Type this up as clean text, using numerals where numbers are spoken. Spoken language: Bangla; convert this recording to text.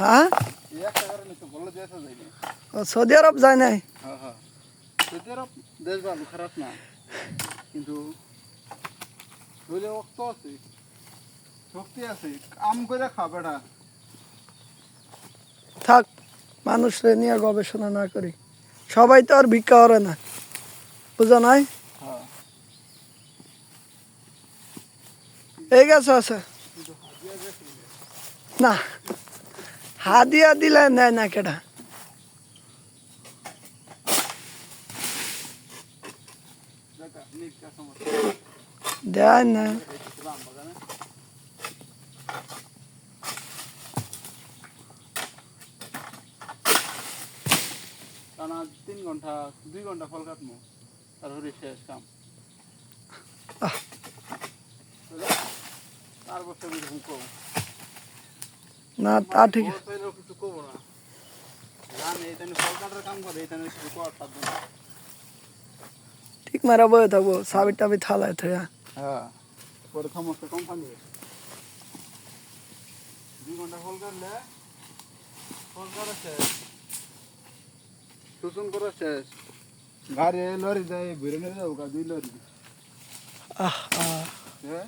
হ্যাঁ একটা কারণে তো বলে দেশে যায়নি। সৌদি আরব যায় নাই? হ্যাঁ হ্যাঁ, সৌদি আরব দেশ ভালো, খারাপ না, কিন্তু শরীরে রক্ত আছে, শক্তি আছে, কাম করে খাবেটা। থাক, মানুষরে নিয়ে গবেষণা না করি। সবাই তো আর ভিক্ষা করে না, বুঝো নাই? হ্যাঁ, এই গেছে আছে কিন্তু হাজিয়া গেছে না, হাদিয়া দিলে নেয় না কেটা? দেখা নিক কাস্টমার দেয় না। রাম বাগানে। টানা 3 ঘন্টা 2 ঘন্টা ফল কাটমু, তারপরে শেষ কাম। আহ। তার বছর এরকম কম না তা ঠিক। কিছু করবো না, জানে এখানে ফল কাটার কাম করে, এখানে কিছু করার পারবো না। ঠিক মারা বয়ে থাকবো, সাবি টাবি থালায় থয়া। হ্যাঁ, পরে সমস্ত কোম্পানি 2 ঘন্টা ফল কাটলে ফল কাটা শেষ, শোষণ করা শেষ, গাড়ি লরি যায়, ঘুরে নিয়ে যাবো 2 লরি। আহ আহ হ্যাঁ।